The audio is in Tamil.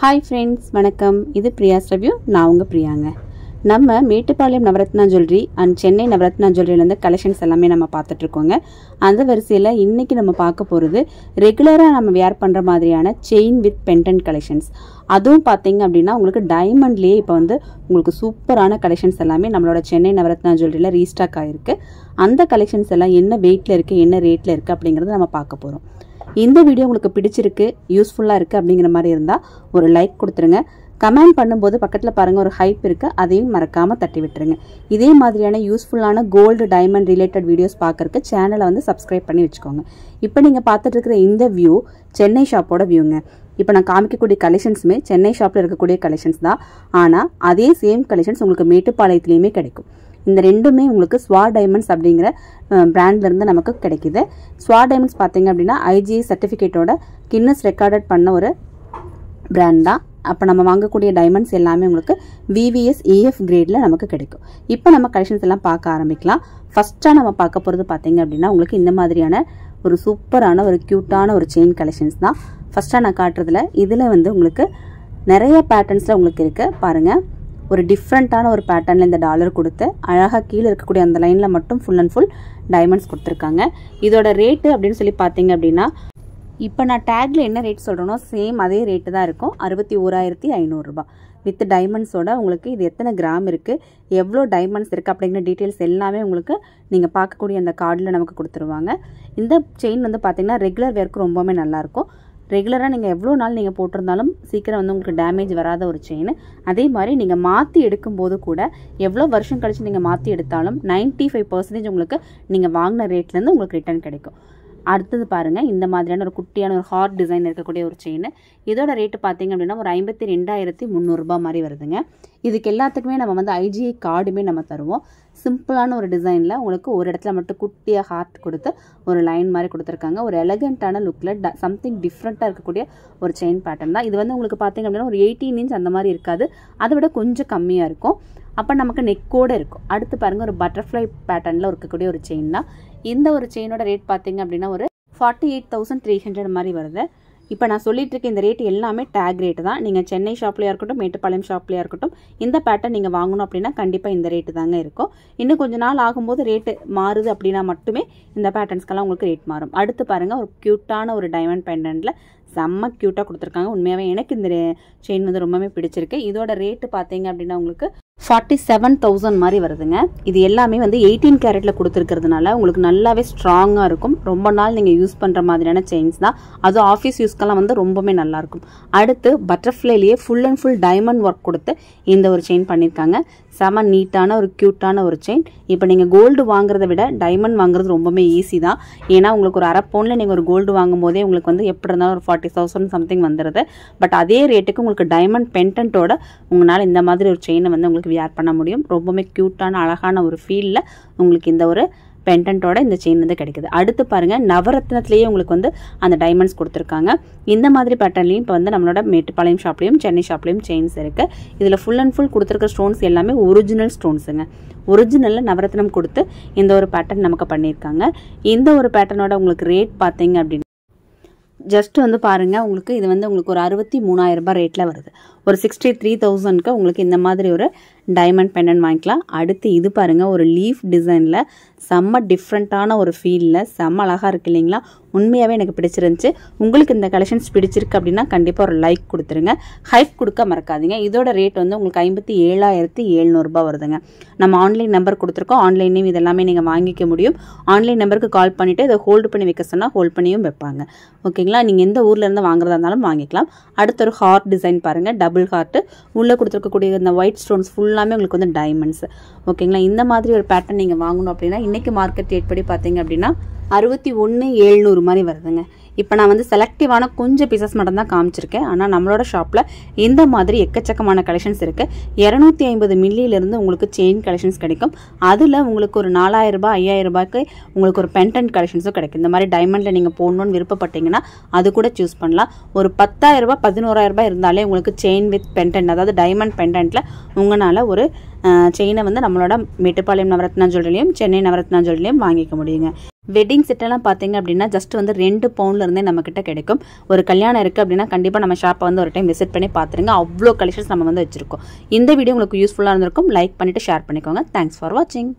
ஹாய் ஃப்ரெண்ட்ஸ், வணக்கம். இது பிரியாஸ் ரிவ்யூ. நான் உங்கள் பிரியாங்க. நம்ம மேட்டுப்பாளையம் நவரத்னா ஜுவல்லரி அண்ட் சென்னை நவரத்னா ஜுவல்லரியிலேருந்து கலெக்ஷன்ஸ் எல்லாமே நம்ம பார்த்துட்ருக்கோங்க. அந்த வரிசையில் இன்றைக்கி நம்ம பார்க்க போகிறது ரெகுலராக நம்ம வேர் பண்ணுற மாதிரியான செயின் வித் பெண்டன்ட் கலெக்ஷன்ஸ். அதுவும் பார்த்தீங்க அப்படின்னா உங்களுக்கு டைமண்ட்லேயே இப்போ வந்து உங்களுக்கு சூப்பரான கலெக்ஷன்ஸ் எல்லாமே நம்மளோட சென்னை நவரத்னா ஜுவல்லரியில் ரீஸ்டாக் ஆகிருக்கு. அந்த கலெக்ஷன்ஸ் எல்லாம் என்ன வெயிட்டில் இருக்குது, என்ன ரேட்டில் இருக்குது அப்படிங்கிறத நம்ம பார்க்க போகிறோம். இந்த வீடியோ உங்களுக்கு பிடிச்சிருக்கு, யூஸ்ஃபுல்லாக இருக்குது அப்படிங்கிற மாதிரி இருந்தால் ஒரு லைக் கொடுத்துருங்க. கமெண்ட் பண்ணும்போது பக்கத்தில் பாருங்கள் ஒரு ஹைப் இருக்குது, அதையும் மறக்காமல் தட்டி விட்டுருங்க. இதே மாதிரியான யூஸ்ஃபுல்லான கோல்டு டைமண்ட் ரிலேட்டட் வீடியோஸ் பார்க்குறக்கு சேனலை வந்து சப்ஸ்கிரைப் பண்ணி வச்சுக்கோங்க. இப்போ நீங்கள் பார்த்துட்டு இருக்கிற இந்த வியூ சென்னை ஷாப்போட வியூங்க. இப்போ நான் காமிக்கக்கூடிய கலெக்ஷன்ஸுமே சென்னை ஷாப்பில் இருக்கக்கூடிய கலெக்ஷன்ஸ் தான். ஆனால் அதே சேம் கலெக்ஷன்ஸ் உங்களுக்கு மேட்டுப்பாளையத்துலேயுமே கிடைக்கும். இந்த ரெண்டுமே உங்களுக்கு ஸ்வார் டைமண்ட்ஸ் அப்படிங்கிற பிராண்ட்லேருந்து நமக்கு கிடைக்கிது. ஸ்வார் டைமண்ட்ஸ் பார்த்தீங்க அப்படின்னா IGI சர்டிஃபிகேட்டோட கின்னஸ் ரெக்கார்டட் பண்ண ஒரு பிராண்ட் தான். அப்போ நம்ம வாங்கக்கூடிய டைமண்ட்ஸ் எல்லாமே உங்களுக்கு VVS EF கிரேடில் நமக்கு கிடைக்கும். இப்போ நம்ம கலெக்ஷன்ஸ் எல்லாம் பார்க்க ஆரம்பிக்கலாம். ஃபஸ்ட்டாக நம்ம பார்க்க போகிறது பார்த்தீங்க அப்படின்னா உங்களுக்கு இந்த மாதிரியான ஒரு சூப்பரான ஒரு க்யூட்டான ஒரு செயின் கலெக்ஷன்ஸ் தான் ஃபஸ்ட்டாக நான் காட்டுறதுல. இதில் வந்து உங்களுக்கு நிறைய பேட்டர்ன்ஸில் உங்களுக்கு இருக்குது பாருங்கள். ஒரு டிஃப்ரெண்ட்டான ஒரு பேட்டர்னில் இந்த டாலர் கொடுத்து அழகாக கீழே இருக்கக்கூடிய அந்த லைனில் மட்டும் ஃபுல் அண்ட் ஃபுல் டைமண்ட்ஸ் கொடுத்துருக்காங்க. இதோட ரேட்டு அப்படின்னு சொல்லி பார்த்தீங்க அப்படின்னா இப்போ நான் டேக்கில் என்ன ரேட் சொல்கிறேனோ சேம் அதே ரேட்டு தான் இருக்கும். 61,500 ரூபாய் வித் டைமண்ட்ஸோட. உங்களுக்கு இது எத்தனை கிராம் இருக்குது, எவ்வளோ டைமண்ட்ஸ் இருக்குது அப்படிங்கிற டீட்டெயில்ஸ் எல்லாமே உங்களுக்கு நீங்கள் பார்க்கக்கூடிய அந்த கார்டில் நமக்கு கொடுத்துருவாங்க. இந்த செயின் வந்து பார்த்திங்கன்னா ரெகுலர் வேர்க்கு ரொம்பவுமே நல்லாயிருக்கும். ரெகுலராக நீங்கள் எவ்வளோ நாள் நீங்கள் போட்டிருந்தாலும் சீக்கிரம் வந்து உங்களுக்கு டேமேஜ் வராத ஒரு செயின். அதே மாதிரி நீங்கள் மாற்றி எடுக்கும்போது கூட எவ்வளோ வருஷம் கழித்து நீங்கள் மாற்றி எடுத்தாலும் 95% உங்களுக்கு நீங்கள் வாங்கின ரேட்லேருந்து உங்களுக்கு ரிட்டர்ன் கிடைக்கும். அடுத்தது பாருங்கள், இந்த மாதிரியான ஒரு குட்டியான ஒரு ஹார்ட் டிசைன் இருக்கக்கூடிய ஒரு செயின். இதோட ரேட்டு பார்த்தீங்க அப்படின்னா ஒரு 52,300 ரூபாய் மாதிரி வருதுங்க. இதுக்கு எல்லாத்துக்குமே நம்ம வந்து IGI கார்டுமே நம்ம தருவோம். சிம்பிளான ஒரு டிசைனில் உங்களுக்கு ஒரு இடத்துல மட்டும் குட்டியாக ஹார்ட் கொடுத்து ஒரு லைன் மாதிரி கொடுத்துருக்காங்க. ஒரு எலகண்ட்டான லுக்கில் சம்திங் டிஃப்ரெண்ட்டாக இருக்கக்கூடிய ஒரு செயின் பேட்டர்ன் தான் இது. வந்து உங்களுக்கு பார்த்தீங்க அப்படின்னா ஒரு 18 இன்ச் அந்த மாதிரி இருக்காது, அதை விட கொஞ்சம் கம்மியாக இருக்கும். அப்போ நமக்கு நெக்கோடு இருக்கும். அடுத்து பாருங்கள், ஒரு பட்டர்ஃப்ளை பேட்டர்னில் இருக்கக்கூடிய ஒரு செயின் தான். இந்த ஒரு செயினோட ரேட் பார்த்தீங்க அப்படின்னா ஒரு 48,300 மாதிரி வருது. இப்போ நான் சொல்லிட்டு இருக்க இந்த ரேட் எல்லாமே டேக் ரேட்டு தான். நீங்கள் சென்னை ஷாப்லேயா இருக்கட்டும், மேட்டுப்பாளையம் ஷாப்லேயா இருக்கட்டும், இந்த பேட்டர்ன் நீங்கள் வாங்கணும் அப்படின்னா கண்டிப்பாக இந்த ரேட்டு தாங்க இருக்கும். இன்னும் கொஞ்சம் நாள் ஆகும்போது ரேட்டு மாறுது அப்படின்னா மட்டுமே இந்த பேட்டர்ன்ஸ்க்கெல்லாம் உங்களுக்கு ரேட் மாறும். அடுத்து பாருங்கள், ஒரு க்யூட்டான ஒரு டைமண்ட் பெண்டன்ட்டில் செம்ம க்யூட்டாக கொடுத்துருக்காங்க. உண்மையாகவே எனக்கு இந்த செயின் வந்து ரொம்பவே பிடிச்சிருக்கு. இதோட ரேட்டு பார்த்தீங்க அப்படின்னா உங்களுக்கு 47,000 மாதிரி வருதுங்க. இது எல்லாமே வந்து 18 கேரட்டில் கொடுத்துருக்கிறதுனால உங்களுக்கு நல்லாவே ஸ்ட்ராங்காக இருக்கும். ரொம்ப நாள் நீங்கள் யூஸ் பண்ணுற மாதிரியான செயின்ஸ் தான். அதுவும் ஆஃபீஸ் யூஸ்க்கெல்லாம் வந்து ரொம்பவே நல்லாயிருக்கும். அடுத்து பட்டர்ஃப்ளைலேயே full and full diamond work கொடுத்து இந்த ஒரு செயின் பண்ணியிருக்காங்க. செம நீட்டான ஒரு க்யூட்டான ஒரு செயின். இப்போ நீங்கள் கோல்டு வாங்குறத விட டைமண்ட் வாங்குறது ரொம்பவே ஈஸி தான். ஏன்னா உங்களுக்கு ஒரு அரை பவுனில் நீங்கள் ஒரு கோல்டு வாங்கும் போதே உங்களுக்கு வந்து எப்படி இருந்தாலும் ஒரு 40,000 சம்திங் வந்துடுது. பட் அதே ரேட்டுக்கு உங்களுக்கு டைமண்ட் பெண்டன்ட்டோட உங்களால் இந்த மாதிரி ஒரு செயினை வந்து உங்களுக்கு வியர் பண்ண முடியும். ரொம்பவே க்யூட்டான அழகான ஒரு ஃபீலில் உங்களுக்கு இந்த ஒரு பெண்டன்ட்டோட இந்த செயின் வந்து கிடைக்குது. அடுத்து பாருங்கள், நவரத்னத்திலேயே உங்களுக்கு வந்து அந்த டைமண்ட்ஸ் கொடுத்துருக்காங்க. இந்த மாதிரி பேட்டர்ன்லையும் இப்போ வந்து நம்மளோட மேட்டுப்பாளையம் ஷாப்லேயும் சென்னை ஷாப்லேயும் செயின்ஸ் இருக்குது. இதில் ஃபுல் அண்ட் ஃபுல் கொடுத்துருக்க ஸ்டோன்ஸ் எல்லாமே ஒரிஜினல் ஸ்டோன்ஸுங்க. ஒரிஜினலில் நவரத்னம் கொடுத்து இந்த ஒரு பேட்டர்ன் நமக்கு பண்ணியிருக்காங்க. இந்த ஒரு பேட்டர்னோட உங்களுக்கு ரேட் பார்த்தீங்க அப்படின்னா ஜஸ்ட் வந்து பாருங்கள், உங்களுக்கு இது வந்து உங்களுக்கு ஒரு 63,000 ரூபாய் ரேட்டில் வருது. ஒரு 63,000க்கு உங்களுக்கு இந்த மாதிரி ஒரு டைமண்ட் பெண்டன்ட் வாங்கிக்கலாம். அடுத்து இது பாருங்கள், ஒரு லீஃப் டிசைனில் செம்ம டிஃப்ரெண்ட்டான ஒரு ஃபீலில் செம்ம அழகாக இருக்குது இல்லைங்களா? உண்மையாகவே எனக்கு பிடிச்சிருந்துச்சு. உங்களுக்கு இந்த கலெக்ஷன்ஸ் பிடிச்சிருக்கு அப்படின்னா கண்டிப்பாக ஒரு லைக் கொடுத்துருங்க. ஹைப் கொடுக்க மறக்காதீங்க. இதோட ரேட் வந்து உங்களுக்கு 57,700 ரூபாய் வருதுங்க. நம்ம ஆன்லைன் நம்பர் கொடுத்துருக்கோம். ஆன்லைன்லேயும் இதெல்லாமே நீங்கள் வாங்கிக்க முடியும். ஆன்லைன் நம்பருக்கு கால் பண்ணிவிட்டு இதை ஹோல்டு பண்ணி வைக்க சொன்னால் ஹோல்ட் பண்ணியும் வைப்பாங்க. ஓகேங்களா? நீங்கள் எந்த ஊர்லேருந்து வாங்குறதா இருந்தாலும் வாங்கிக்கலாம். அடுத்த ஒரு ஹார்ட் டிசைன் பாருங்கள், டபுள் ஹார்ட்டு. உள்ளே கொடுத்துருக்கக்கூடிய இந்த ஒயிட் ஸ்டோன்ஸ் ஃபுல்லாமே உங்களுக்கு வந்து டைமண்ட்ஸ். ஓகேங்களா? இந்த மாதிரி ஒரு பேட்டர்ன் நீங்கள் வாங்கணும் அப்படின்னா இன்றைக்கி மார்க்கெட் ரேட் படி பார்த்தீங்க அப்படின்னா 61,700 மாதிரி வருதுங்க. இப்போ நான் வந்து செலக்டிவான கொஞ்சம் பீசஸ் மட்டும் தான் காமிச்சிருக்கேன். ஆனால் நம்மளோட ஷாப்பில் இந்த மாதிரி எக்கச்சக்கமான கலெக்ஷன்ஸ் இருக்குது. 250 மில்லியிலேருந்து உங்களுக்கு செயின் கலெக்ஷன்ஸ் கிடைக்கும். அதில் உங்களுக்கு ஒரு 4,000 ரூபாய் 5,000 ரூபாய்க்கு உங்களுக்கு ஒரு பெண்டன்ட் கலெக்ஷன்ஸும் கிடைக்கும். இந்த மாதிரி டைமண்டில் நீங்கள் போடணும்னு விருப்பப்பட்டீங்கன்னா அது கூட சூஸ் பண்ணலாம். ஒரு 10,000 ரூபாய் 11,000 ரூபாய் இருந்தாலே உங்களுக்கு செயின் வித் பெண்டன்ட், அதாவது டைமண்ட் பெண்டன்ட்டில் உங்களால் ஒரு செயினை வந்து நம்மளோட மேட்டுப்பாளையம் நவரத்னா ஜுவல்லரிலையும் சென்னை நவரத்னா ஜுவல்லரிலையும் வாங்கிக்க முடியுங்க. வெட்டிங் செட்டெல்லாம் பார்த்தீங்க அப்படின்னா ஜஸ்ட் வந்து 2 பவுண்ட்ல இருந்தே நம்ம கிட்ட கிடைக்கும். ஒரு கல்யாணம் இருக்குது அப்படின்னா கண்டிப்பாக நம்ம ஷாப்பை வந்து ஒரு டைம் விசிட் பண்ணி பார்த்துருங்க. அவ்வளோ கலெக்ஷன்ஸ் நம்ம வந்து வச்சுருக்கோம். இந்த வீடியோ உங்களுக்கு யூஸ்ஃபுல்லாக இருந்திருக்கும். லைக் பண்ணிவிட்டு ஷேர் பண்ணிக்கோங்க. தேங்க்ஸ் ஃபார் வாட்சிங்.